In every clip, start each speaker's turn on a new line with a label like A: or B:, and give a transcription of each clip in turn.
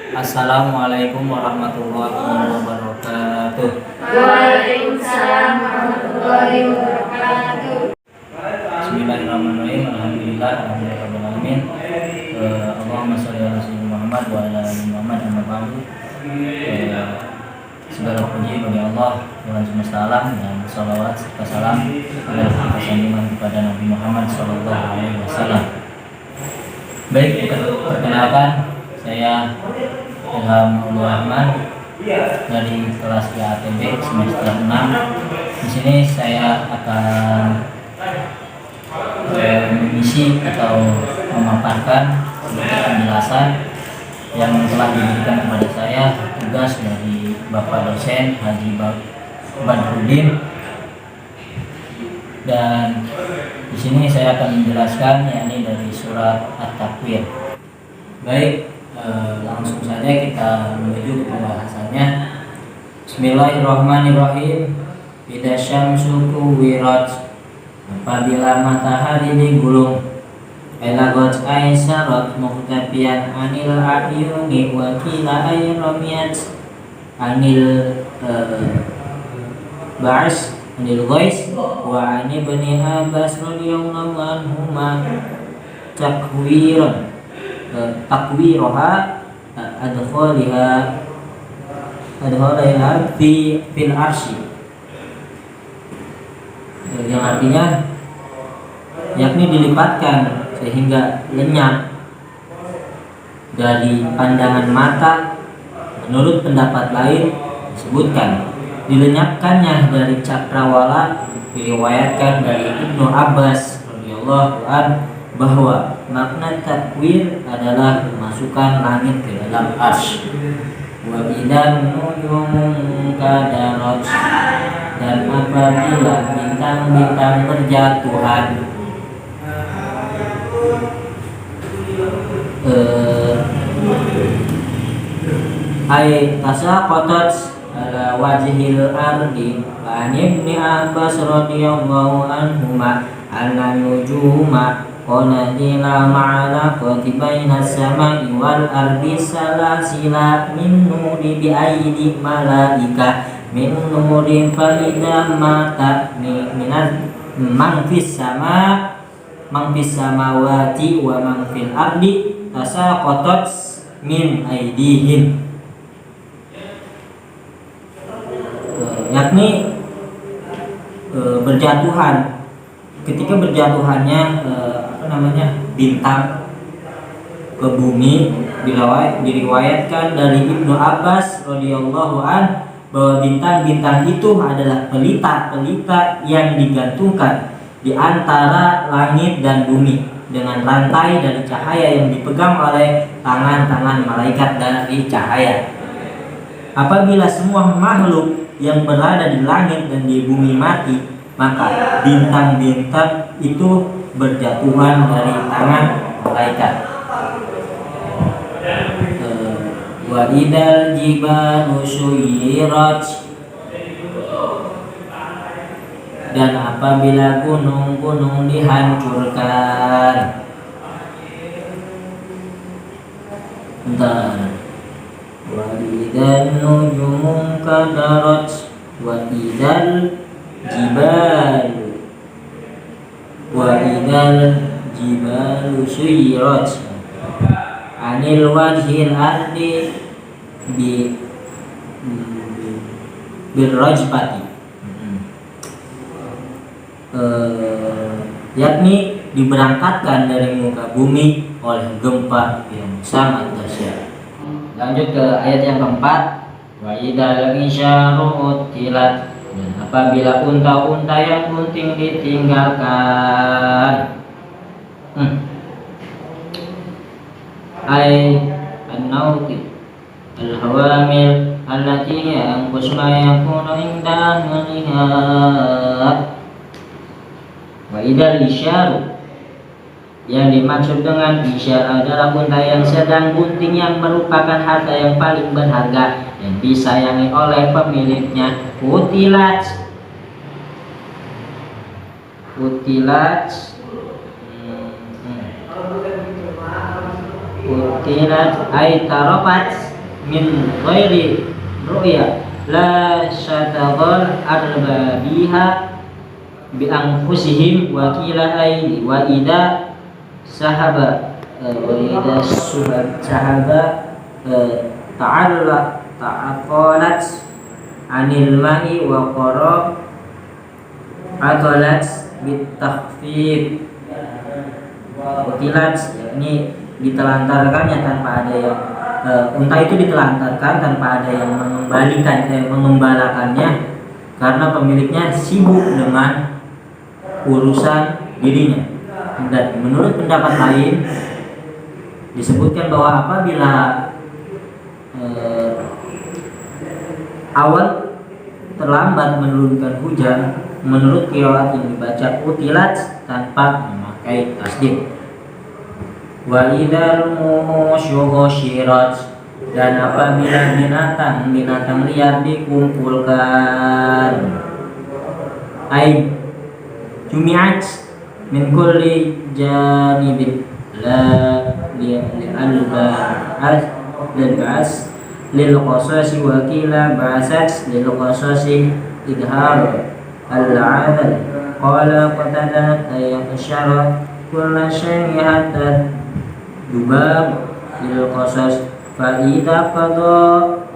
A: Assalamualaikum warahmatullahi wabarakatuh.
B: Waalaikumsalam warahmatullahi wabarakatuh.
A: Bismillahirrahmanirrahim. Alhamdulillahirabbil alamin. Allahumma shalli ala sayyidina Muhammad wa ala ali Muhammad amma ba'du. Segala puji bagi Allah Tuhan semesta alam, dan salawat serta salam pada junjungan kepada Nabi Muhammad sallallahu alaihi wasallam. Baik, perkenalkan, saya Ilham Rahman dari kelas IATB semester 6. Di sini saya akan mengisi atau memaparkan sedikit penjelasan yang telah diberikan kepada saya, tugas dari Bapak dosen Haji Badrudin. Dan di sini saya akan menjelaskan yakni dari surat At-Takwir. Baik, langsung saja kita menuju ke pembahasannya. Bismillahirrahmanirrahim. Idza syamsu kuwirat, apabila matahari digulung, elagot aisarat muhtafiyan anil ayuni wa kila ayramiyat anil ba'as anil ghais wa ani bani Abbas radhiyallahu anhuma takwiroha adkhaliha fil arsy, yang artinya yakni dilipatkan sehingga lenyap dari pandangan mata. Menurut pendapat lain disebutkan dilenyapkannya dari cakrawala. Diriwayatkan dari Ibnu Abbas radhiyallahu anhu bahwa makna takwir adalah memasukkan langit ke dalam arsy. Wa idan nujumun kadarat, dan apabila bintang-bintang berjatuhan, ay tasaqatat ala wajhil ardi. Wa Ibnu Abbas radhiyallahu anhuma anna nujuma qanadila ma'alaqati baina samai wal ardi salasila min nuri bi aidi malaika min nuri fa idza mata minan man fis samawati wa man fil ardi tasaqatat min aidihim, yakni berjatuhan. Ketika berjatuhannya bintang ke bumi, diriwayatkan dari Ibnu Abbas radhiyallahu an bahwa bintang-bintang itu adalah pelita-pelita yang digantungkan di antara langit dan bumi dengan rantai dari cahaya yang dipegang oleh tangan-tangan malaikat dari cahaya. Apabila semua makhluk yang berada di langit dan di bumi mati, maka bintang-bintang itu berjatuhan dari tangan malaikat. Wa idal jibalu suyirat, dan apabila gunung-gunung dihancurkan. Wa idal nujumun kadarat wa idal jibalu suyirat anil wajhil ardi birrajfati, yakni diberangkatkan dari muka bumi oleh gempa yang sangat dahsyat. Lanjut ke ayat yang keempat. Wa idzal isyaru utilat, dan apabila unta-unta yang bunting ditinggalkan. Ay an-nauti al-hawamil allati yanqus ma yakunu inda melihat. Wa idzal isyaru, yang dimaksud dengan isyar adalah unta yang sedang bunting, yang merupakan harta yang paling berharga yang disayangi oleh pemiliknya. Utilat utilat ay tarafat min ghairi ru'ya la syataghal arbabiha bi anfusihim wa qila ay wa ida sahaba sahaba ta'aqalat anil ma'i wa qara aqalat bit takhfif utilat, yakni ditelantarkannya tanpa ada yang unta itu ditelantarkan tanpa ada yang mengembalakannya karena pemiliknya sibuk dengan urusan dirinya. Dan menurut pendapat lain disebutkan bahwa apabila awal terlambat menurunkan hujan, menurut qiraat yang dibaca utilat tanpa memakai tasdid. Wa idzal musyushirat, dan apabila binatang liar dikumpulkan, ai jumi'at min kulli janibin la li'al-ba'as lil qasasi wa qila ba'asat lil qasasi idhar al-'adal qala qatada ayyasyara kulla syai'in hatta dubab lil qasas fa idza qada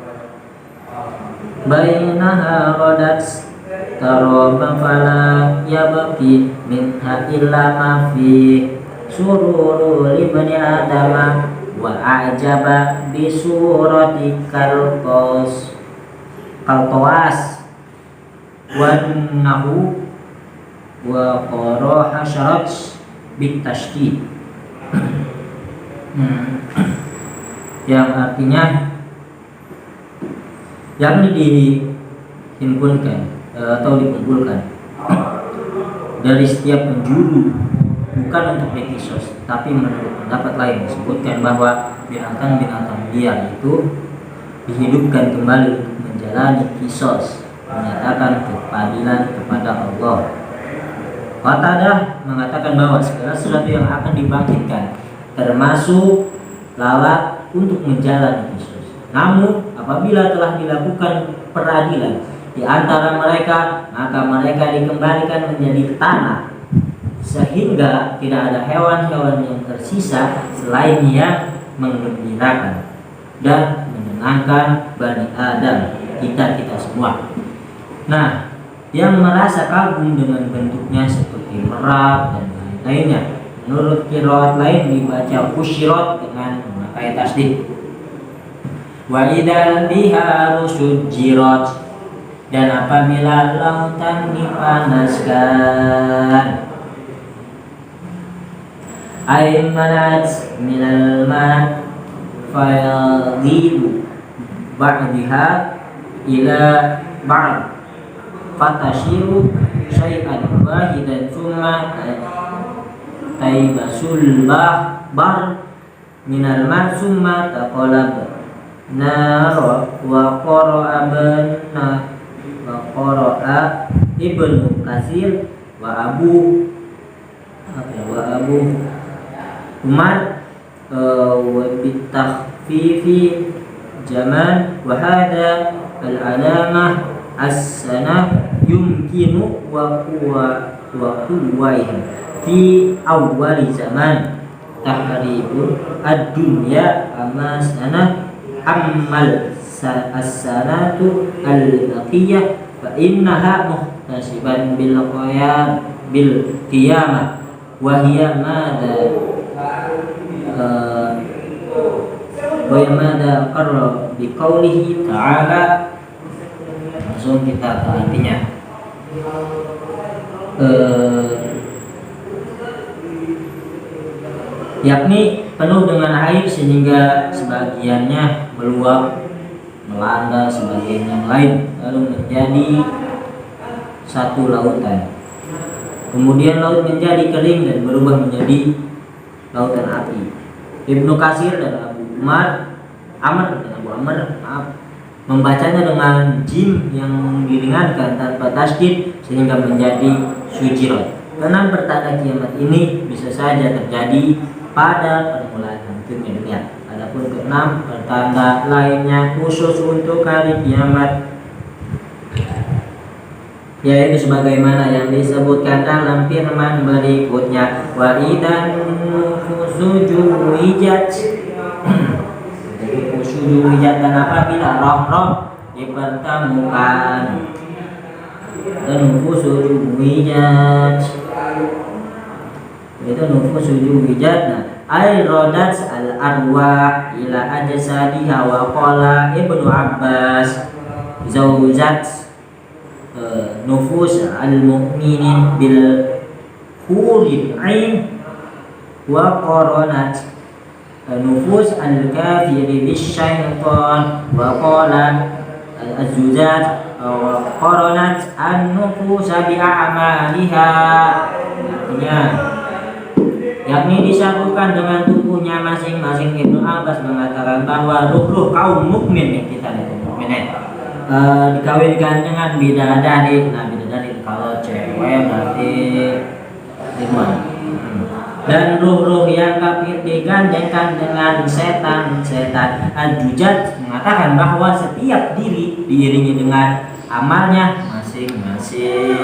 A: bainaha ghadat taraba fala yabqi minha illa ma fi sururu libni adama wa ajaba bi surati kalqas wa nahu wa qara hasyarat bit tasydid yang artinya yakni dihimpunkan atau dikumpulkan dari setiap penjuru, bukan untuk dikisos, tapi menurut pendapat lain disebutkan bahwa binatang-binatang liar itu dihidupkan kembali untuk menjalani kisos, menyatakan keadilan kepada Allah. Qatadah mengatakan bahwa segala sesuatu yang akan dibangkitkan termasuk lalat untuk menjalani kisos. Namun apabila telah dilakukan peradilan di antara mereka, maka mereka dikembalikan menjadi tanah, sehingga tidak ada hewan-hewan yang tersisa selain yang menggembirakan dan menyenangkan Bani Adam, kita semua. Nah, yang merasa kagum dengan bentuknya seperti merak dan lain-lainnya, menurut qiraat lain dibaca fusyirat dengan memakai tasdid. Wa idzal biharu sujjirat, dan apabila lautan dipanaskan, aymanat minal ma fayadhibu ba'daha ila ba'd fatashiru syai'an wahidan thumma taybasul bar minal ma thumma taqalab nara wa qara'a Ibnu Katsir wa Abu Umar wa bitakhfifi zaman wa hadha al-alamah as-sanah yumkinu wa quwwaiha fi awwali zaman tahribul ad-dunya amma sanah ammal as-sanatu al-baqiyah fa innaha muhtasiban bil qiyamah wa hiya madza qarra bi qoulihi ta'ala. Langsung kita ke artinya. Yakni penuh dengan air sehingga sebagiannya meluap, melanda sebagian yang lain, lalu menjadi satu lautan. Kemudian laut menjadi kering dan berubah menjadi lautan api. Ibnu Katsir dan Abu Amr membacanya dengan jim yang diringankan tanpa tasydid sehingga menjadi sujirat. Karena pertanda kiamat ini bisa saja terjadi pada permulaan hancurnya dunia. Adapun keenam, pertanda lainnya khusus untuk hari kiamat, yaitu sebagaimana yang disebutkan dalam firman berikutnya, wa idan nufusu juwijat. Nufusu juwijat, dan apabila roh-roh dipertemukan. Dan nufusu juwijat itu nufusu juwijat. Nah, al-rodat al-arwah ila ajsadiha wa qala Ibnu Abbas zaujat nufus al-mu'minin bil huril ain wa qaranat nufus al-kafiri bisyaitan wa qalat al-azujat wa qaranat an-nufusa bi a'maliha. Artinya yakni disatukan dengan tubuhnya masing-masing. Ibnu Abbas mengatakan bahwa ruh-ruh kaum mukmin yang kita lihat mukmin dikawinkan dengan bidadari. Nah, bidadari kalau cewek berarti Ridwan. Dan ruh-ruh yang kafir digandengkan dengan setan-setan. Al-Jujat mengatakan bahwa setiap diri diiringi dengan amalnya masing-masing.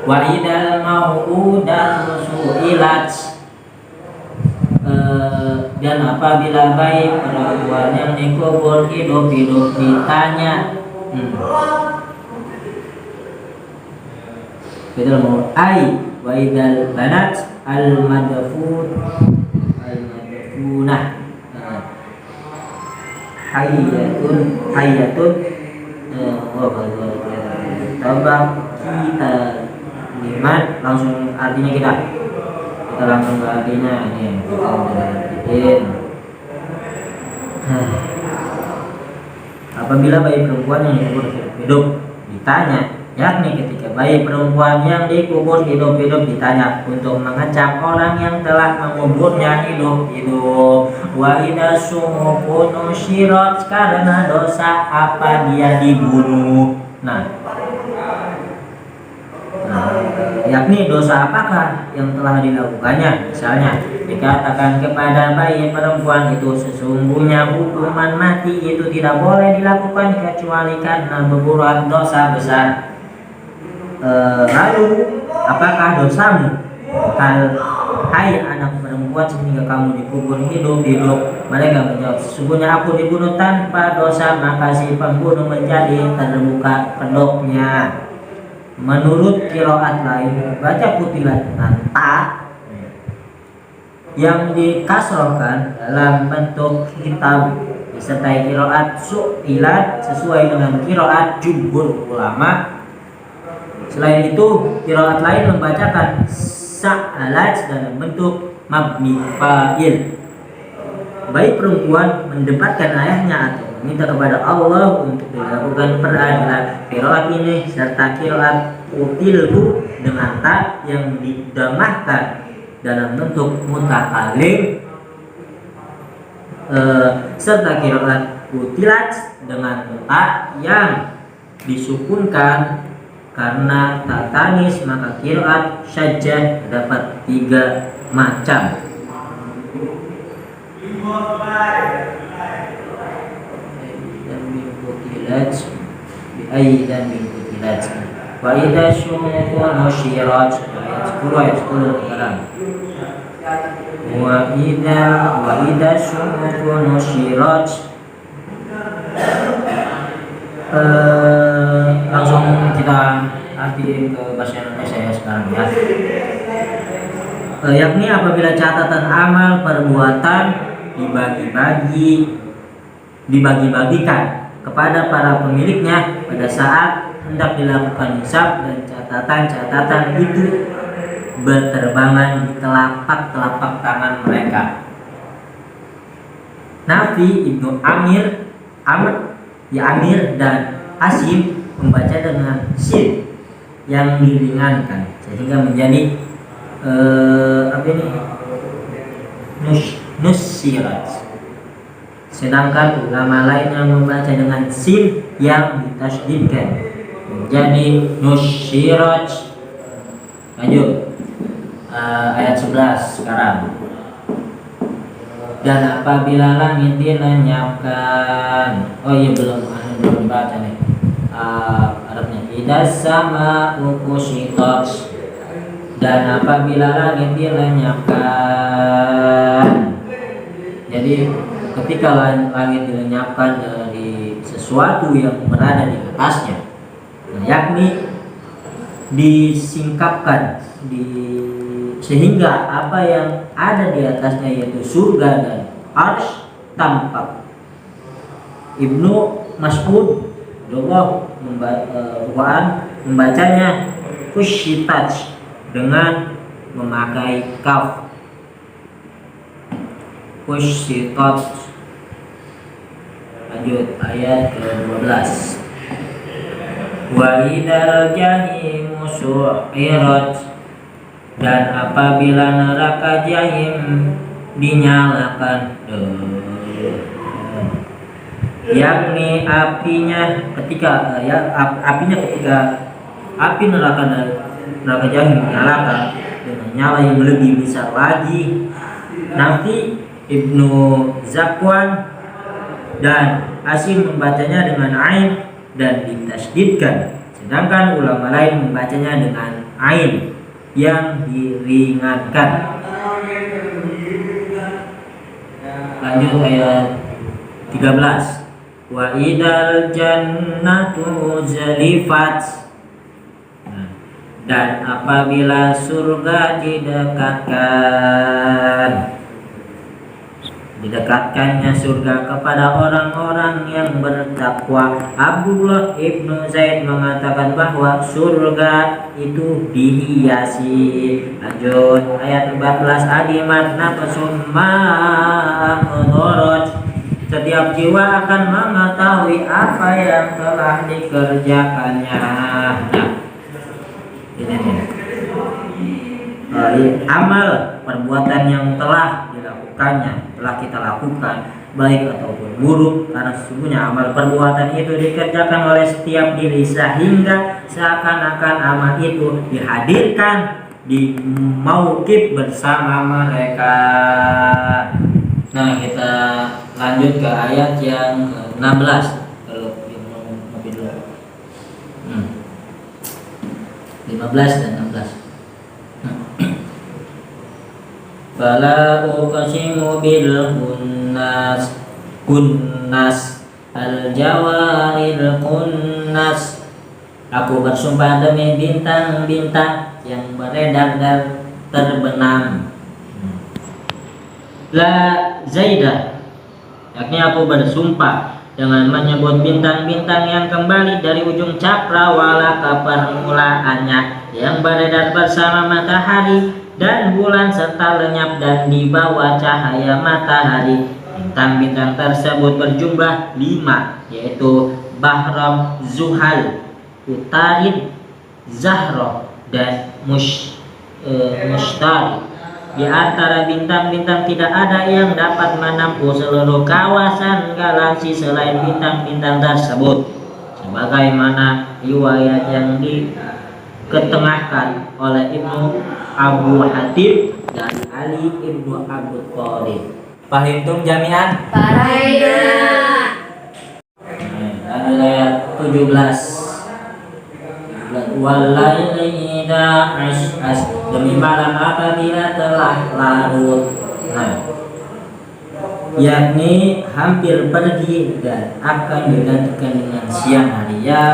A: Wa idal mau'udatu su'ilat, dan apabila bayi perempuan yang dikubur hidup-hidup ditanya, betul mau ai wa idal banat al-madfunah hayatun tabak kita liman. Langsung artinya kita langsung ke artinya ini kita perhatiin. Apabila bayi perempuan yang dikubur hidup ditanya, yakni ketika bayi perempuan yang dikubur hidup-hidup ditanya untuk mengecap orang yang telah menguburnya hidup-hidup. Wa idza suhufun nusyirat, karena dosa apa dia dibunuh. Yakni dosa apakah yang telah dilakukannya. Misalnya dikatakan kepada bayi perempuan itu, sesungguhnya hukuman mati itu tidak boleh dilakukan kecuali karena berbuat dosa besar. Lalu apakah dosamu? Hai anak perempuan, sehingga kamu dikubur hidup-hidup. Mereka menjawab, sesungguhnya aku dibunuh tanpa dosa, maka si pembunuh menjadi terbuka kedoknya. Menurut qiraat lain, baca kutilat dengan ta yang dikasrohkan dalam bentuk kitab disertai qiraat su'ilat sesuai dengan qiraat jumhur ulama. Selain itu, qiraat lain membacakan sa'alat dalam bentuk mabni fa'il. Bayi perempuan mendapatkan ayahnya atau meminta kepada Allah untuk dilakukan peradilan. Qiraat ini serta qiraat utilhu dengan ta yang didamahkan dalam bentuk mutakalim, serta qiraat utilat dengan ta yang disukunkan karena tak tanis, maka qiraat syajjah terdapat 3 macam. Bi'aydan min qutilat wa idza syumufu nusyirat, ayat 10 sekarang. Wa idza syumufu nusyirat. Langsung kita artiin ke bahasa Indonesia ya sekarang ya. Yakni apabila catatan amal perbuatan dibagikan kepada para pemiliknya pada saat hendak dilakukan hisab, dan catatan-catatan itu berterbangan di telapak tangan mereka. Nafi, Ibnu Amir, Amir dan Asim membaca dengan sin yang diringankan sehingga menjadi nusirat. Sedangkan ulama lain yang membaca dengan sin yang ditasydidkan menjadi nusirat. Lanjut ayat 11 sekarang. Dan apabila langit dilenyapkan, oh iya belum dibaca nih. Arabnya idas sama ukushitat. Dan apabila langit dilenyapkan, jadi ketika langit dilenyapkan dari sesuatu yang berada di atasnya, yakni disingkapkan sehingga apa yang ada di atasnya yaitu surga dan arsy tampak. Ibnu Mas'ud membacanya kushitat dengan memakai kaf. Kushitat. Lanjut ayat ke-12. Wa idzal jahimu su'irat. Dan apabila neraka jahim dinyalakan, yakni apinya ketika api neraka jahim dinyalakan dengan nyala yang lebih besar lagi. Nanti Ibnu Zakwan dan Asim membacanya dengan ain dan ditasydidkan, sedangkan ulama lain membacanya dengan ain yang diringankan. Lanjut ayat 13. Wa idal jannatu uzlifat. Dan apabila surga didekatkannya surga kepada orang-orang yang bertakwa. Abdullah ibnu Zaid mengatakan bahwa surga itu dihiasi. Lanjut ayat 14. Adimat nafsum ma'amudorot. Setiap jiwa akan mengetahui apa yang telah dikerjakannya. Amal perbuatan yang telah kita lakukan baik ataupun buruk, karena sesungguhnya amal perbuatan itu dikerjakan oleh setiap diri sehingga seakan-akan amal itu dihadirkan di mauqif bersama mereka. Nah, kita lanjut ke ayat yang ke-16. Kalau mau ngopi dulu. 15 dan 16. Fala uqsimu bil kunnas al-jawaril kunnas. Aku bersumpah demi bintang-bintang yang beredar dan terbenam. La Zaidah, yakni aku bersumpah dengan menyebut bintang-bintang yang kembali dari ujung cakrawala ke permulaannya, yang beredar bersama matahari dan bulan serta lenyap dan di bawah cahaya matahari. Bintang-bintang tersebut berjumlah 5, yaitu Bahram, Zuhal, Utarid, Zahra, dan Mushtari. Di antara bintang-bintang tidak ada yang dapat menempuh seluruh kawasan galaksi selain bintang-bintang tersebut, sebagaimana riwayat yang diketengahkan oleh Ibnu Abu Hatim dan Ali Ibnu Abu Thalib. Fahimtum jami'an? Lanjut ayat 17. Walaili idza as'as. Demi malam apabila telah larut. Yakni hampir pergi dan akan digantikan dengan siang hari, ya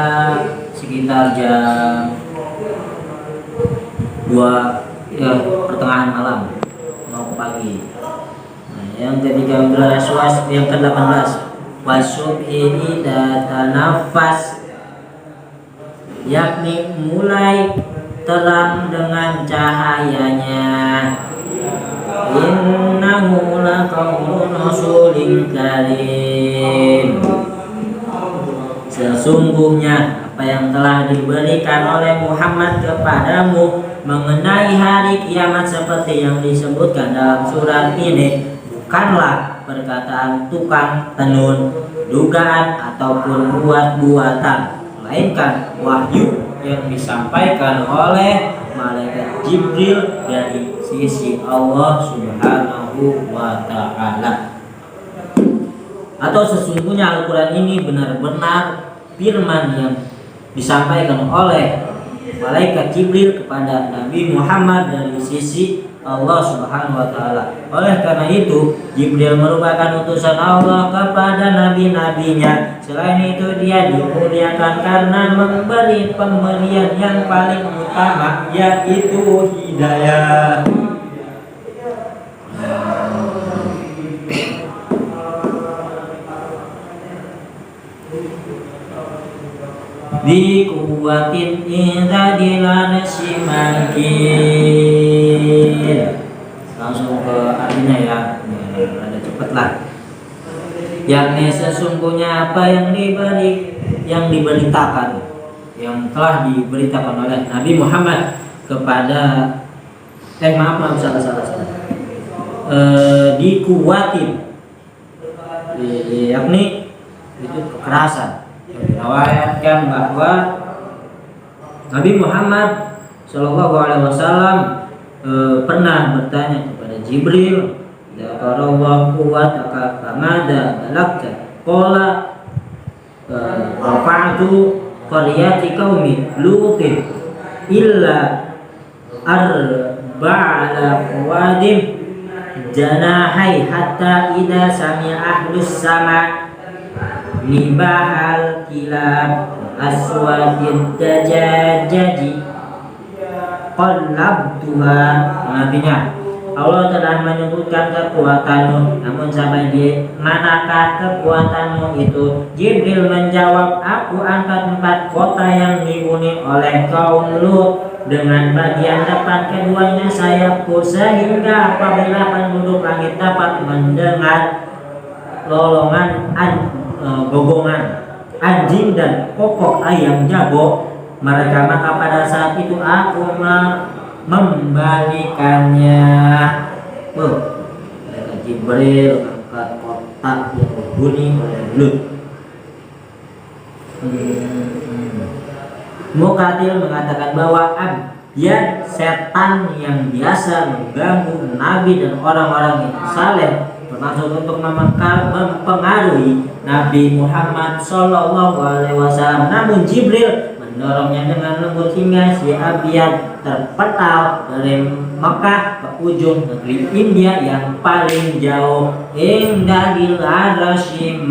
A: sekitar jam 2 pertengahan malam mau ke pagi. Yang ke-13 yang ke-18 wasubhi idza tanafas, yakni mulai terang dengan cahayanya. Innahu laqaulun rasulin karim. Sesungguhnya apa yang telah diberikan oleh Muhammad kepadamu mengenai hari kiamat seperti yang disebutkan dalam surat ini bukanlah perkataan tukang tenun, dugaan ataupun buat-buatan, melainkan wahyu yang disampaikan oleh malaikat Jibril dari sisi Allah Subhanahu Subhanahu wa ta'ala. Atau sesungguhnya Al-Quran ini benar-benar firman yang disampaikan oleh malaikat Jibril kepada Nabi Muhammad dari sisi Allah Subhanahu wa ta'ala. Oleh karena itu Jibril merupakan utusan Allah kepada nabi-nabinya. Selain itu dia dimuliakan karena memberi pemberian yang paling utama, yaitu hidayah. Di kuwatin idza dilana simakin. Langsung ke artinya ya, ada cepet lah. Yakni sesungguhnya apa yang diberitakan, yang telah diberitakan oleh Nabi Muhammad kepada salah. Dikuwatin, yakni itu kekerasan. Diriwayatkan bahwa Nabi Muhammad Shallallahu Alaihi Wasallam pernah bertanya kepada Jibril, "Ya Allah, kuwataka kamada balagta?" Qala rafa'tu qaryati qaumi lutin illa arba'ala qawadim janahai hatta idza sami'a ahlus sama nibahal kilab aswadin dajajadi qallabtuha. Artinya Allah telah menyebutkan kekuatanmu, namun sampai di manakah kekuatanmu itu? Jibril menjawab, aku angkat 4 kota yang dihuni oleh kaum Lut dengan bagian depan keduanya sayapku, sehingga apabila penduduk langit dapat mendengar lolongan gogongan anjing dan kokok ayam jago mereka, maka pada saat itu aku membalikannya. Mereka Jibril angkat kotak yang dihuni oleh Lut. Muqatil mengatakan bahwa ya setan yang biasa mengganggu Nabi dan orang-orang yang saleh termasuk untuk mempengaruhi Nabi Muhammad Shallallahu Alaihi Wasallam. Namun Jibril mendorongnya dengan lembut hingga si Abiyat terpental dari Mekah ke ujung negeri India yang paling jauh hingga di Arsyil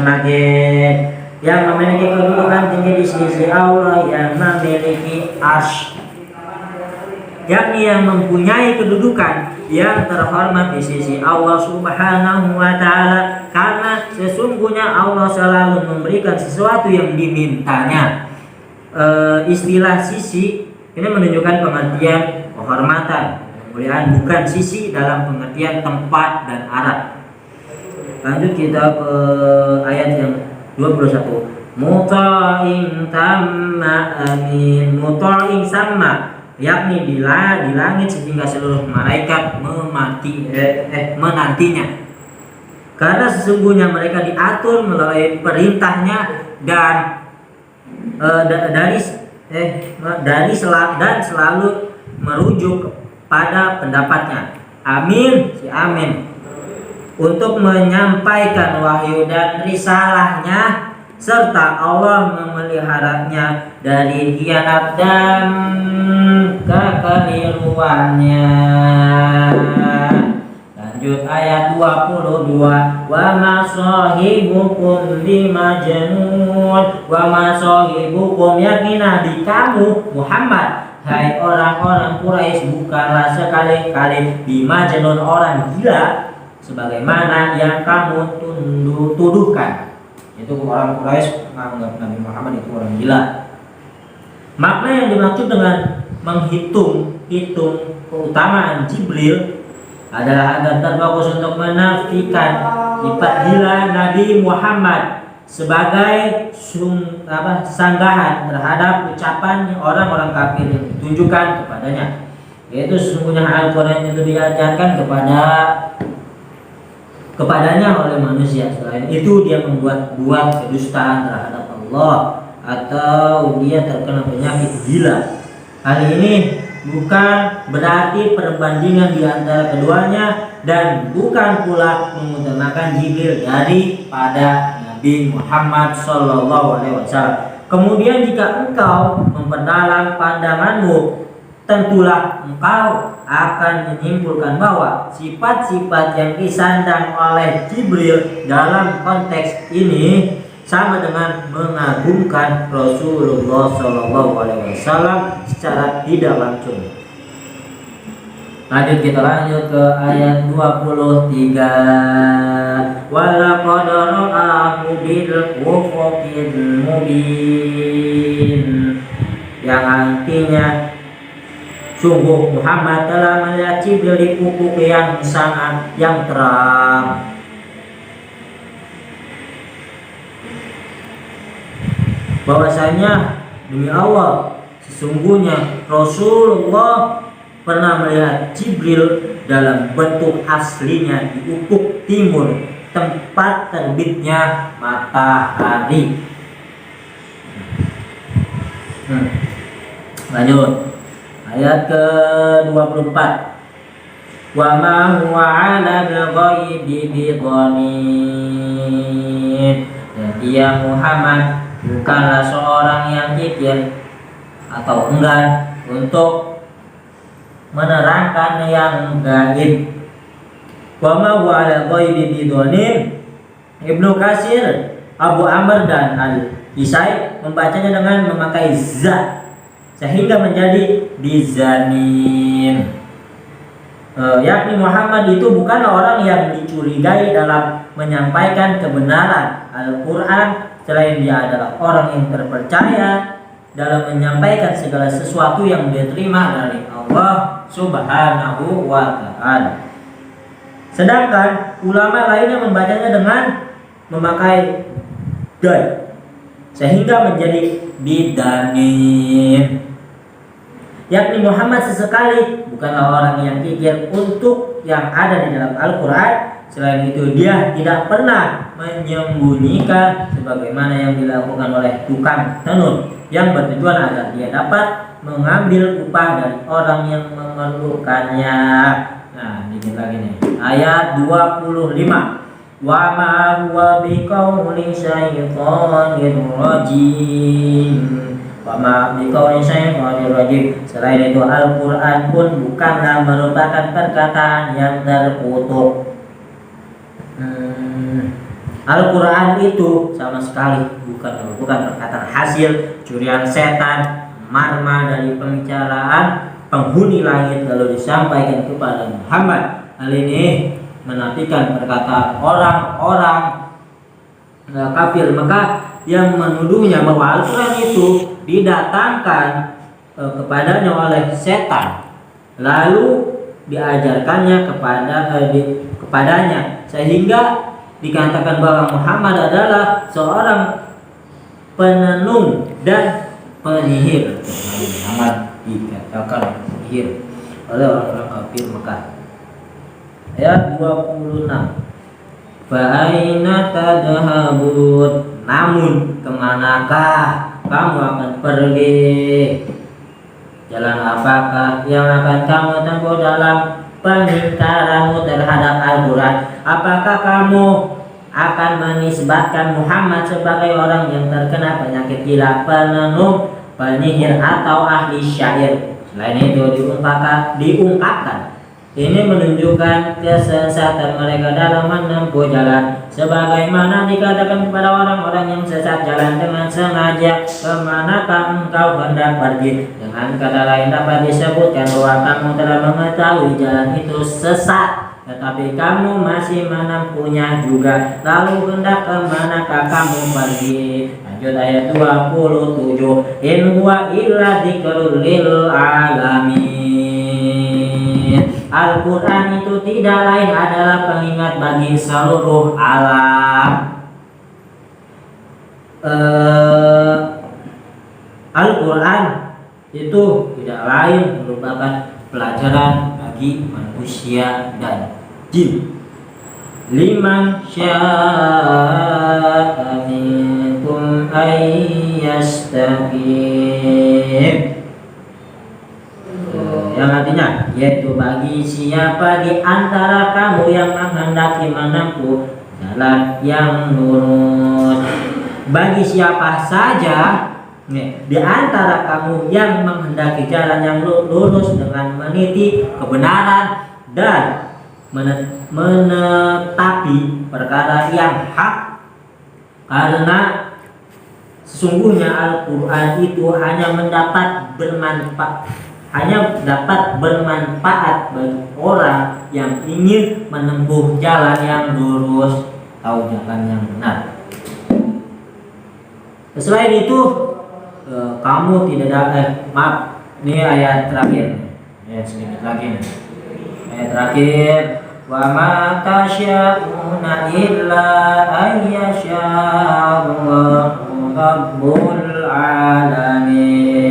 A: Makin yang memiliki kedudukan tinggi di sisi Allah yang memiliki arsy, yakni yang mempunyai kedudukan yang terhormat di sisi Allah Subhanahu wa ta'ala, karena sesungguhnya Allah selalu memberikan sesuatu yang dimintanya. Istilah sisi ini menunjukkan pengertian kehormatan, kemuliaan, bukan sisi dalam pengertian tempat dan arah. Lanjut kita ke ayat yang 21. Muta'in tamma amin. Muta'in sama, yakni di langit sehingga seluruh malaikat menantinya. Karena sesungguhnya mereka diatur melalui perintahnya dan dan selalu merujuk pada pendapatnya. Amin, si amin, untuk menyampaikan wahyu dan risalahnya, serta Allah memeliharanya dari khianat dan kekeliruannya. Lanjut ayat 22. Wa ma sahibukum bimajnun. Wa ma sahibukum, yakni nabi kamu Muhammad, hai orang-orang Quraisy, bukanlah sekali-kali bimajnun, orang gila, sebagaimana yang kamu tuduhkan. Itu orang Quraisy menganggap Nabi Muhammad itu orang gila. Makna yang dimaksud dengan menghitung keutamaan Jibril adalah agar terfokus untuk menafikan sifat gila Nabi Muhammad sebagai sanggahan terhadap ucapan orang-orang kafir yang ditunjukkan kepadanya. Yaitu sesungguhnya Al-Quran itu diajarkan kepadanya oleh manusia. Selain itu dia membuat kedustaan terhadap Allah atau dia terkena penyakit gila. Hal ini bukan berarti perbandingan di antara keduanya, dan bukan pula mengutamakan Jibril daripada Nabi Muhammad SAW. Kemudian jika engkau memperdalam pandanganmu, tentulah engkau akan menyimpulkan bahwa sifat-sifat yang disandang oleh Jibril dalam konteks ini sama dengan mengagungkan Rasulullah SAW secara tidak langsung. Lanjut, kita lanjut ke ayat 23. Walaqad ra'ahu bil ufuqil mubin, yang artinya sungguh Muhammad telah melihat Jibril di ufuk yang sangat yang terang. Bahwasanya demi Allah, sesungguhnya Rasulullah pernah melihat Jibril dalam bentuk aslinya di ufuk timur, tempat terbitnya matahari. Lanjut ayat ke-24. Wa ma huwa 'alal ghaibi bidhanin, dan dia Muhammad bukanlah seorang yang kikir atau enggan untuk menerangkan yang gaib. Wa ma huwa 'alal ghaibi bidhanin, Ibnu Katsir, Abu Amr dan Al-Kisai membacanya dengan memakai za sehingga menjadi bizanin. Yakni Muhammad itu bukanlah orang yang dicurigai dalam menyampaikan kebenaran Al-Quran, selain dia adalah orang yang terpercaya dalam menyampaikan segala sesuatu yang diterima dari Allah Subhanahu wa ta'ala. Sedangkan ulama lainnya membacanya dengan memakai dal sehingga menjadi bidanin. Yakni Muhammad sesekali bukanlah orang yang kikir untuk yang ada di dalam Al-Quran. Selain itu dia tidak pernah menyembunyikan sebagaimana yang dilakukan oleh tukang tenun yang bertujuan agar dia dapat mengambil upah dari orang yang memerlukannya. Nah, dikit lagi nih. Ayat 25. Wa ma huwa biqauli syaitonir rajim. Wa ma biqauli syaitonir rajim. Selain itu Al-Qur'an pun bukanlah merupakan perkataan yang terkutuk. Al-Quran itu sama sekali bukan perkataan hasil curian setan, marma dari pembicaraan penghuni langit lalu disampaikan kepada Muhammad. Hal ini menafikan perkataan orang-orang kafir Mekah yang menuduhnya bahwa Al-Quran itu didatangkan kepadanya oleh setan lalu diajarkannya kepadanya, sehingga dikatakan bahwa Muhammad adalah seorang penenung dan penyihir. Muhammad dikatakan penyihir oleh orang-orang kafir Mekah. Ayat 26. Fa aina tadhhabun, namun kemanakah kamu akan pergi? Jalan apakah yang akan kamu tempuh dalam pengingkaranmu terhadap Al-Quran? Apakah kamu akan menisbatkan Muhammad sebagai orang yang terkena penyakit gila, penenung, penyihir, atau ahli syair? Selain itu diungkapkan ini menunjukkan kesesatan mereka dalam menempuh jalan, sebagaimana dikatakan kepada orang-orang yang sesat jalan dengan sengaja, kemanakah engkau hendak pergi? Dengan kata lain dapat disebutkan bahwa kamu telah mengetahui jalan itu sesat, tetapi kamu masih menempuhnya juga. Lalu hendak kemanakah kamu pergi? Lanjut ayat 27. In huwa illa dzikrul lil alamin. Al-Quran itu tidak lain adalah pengingat bagi seluruh alam. Al-Quran itu tidak lain merupakan pelajaran bagi manusia dan jin. Liman syaa minkum ayyastaqim. yang artinya yaitu bagi siapa di antara kamu yang menghendaki menempuh jalan yang lurus. Bagi siapa saja di antara kamu yang menghendaki jalan yang lurus dengan meniti kebenaran dan menetapi perkara yang hak, karena sesungguhnya Al-Quran itu hanya dapat bermanfaat bagi orang yang ingin menempuh jalan yang lurus atau jalan yang benar. Selain itu kamu tidak maaf, ini ayat terakhir, sedikit lagi nih. Ayat terakhir, wa ma tasya'una illa ayyasha'allahu rabbul alamin.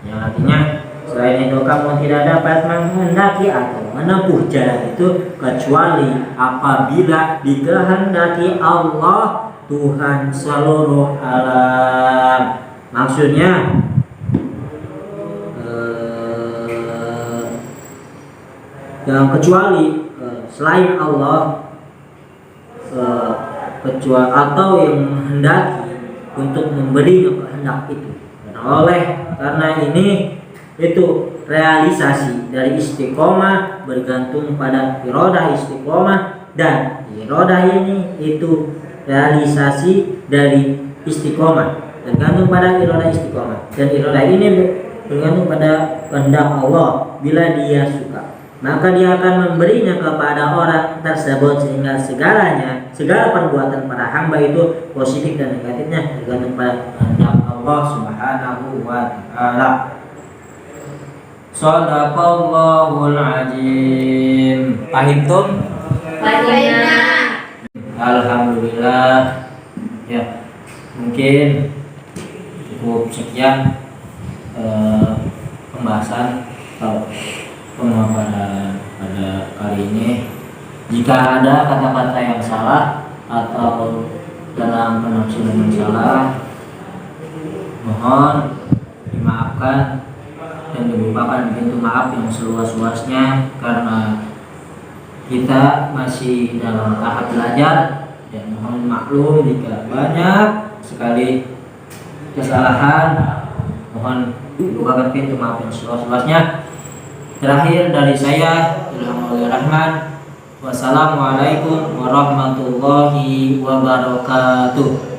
A: Yang artinya selain itu kamu tidak dapat menghendaki atau menempuh jalan itu kecuali apabila dikehendaki Allah Tuhan seluruh alam. Maksudnya yang kecuali selain Allah, kecuali atau yang menghendaki untuk memberi kehendak itu. Karena ini itu realisasi dari istiqomah bergantung pada irodah istiqomah, dan irodah ini itu realisasi dari istiqomah tergantung pada irodah istiqomah, dan irodah ini bergantung pada kehendak Allah. Bila Dia suka, maka Dia akan memberinya kepada orang tersebut, sehingga segala perbuatan para hamba itu positif dan negatifnya tergantung pada kehendak Allah Subhanahu wa ta'ala. Shadaqallahul azim. Fahimtum?
B: Fahimna.
A: Alhamdulillah. Ya, mungkin cukup sekian pembahasan atau pemaparan pada kali ini. Jika ada kata-kata yang salah atau dalam penafsiran yang salah, mohon dimaafkan dan dibukakan pintu maaf yang seluas-luasnya, karena kita masih dalam tahap belajar, dan mohon maklum jika banyak sekali kesalahan. Mohon dibukakan pintu maaf yang seluas-luasnya. Terakhir dari saya, Ilhamul Rahman. Wassalamualaikum warahmatullahi wabarakatuh.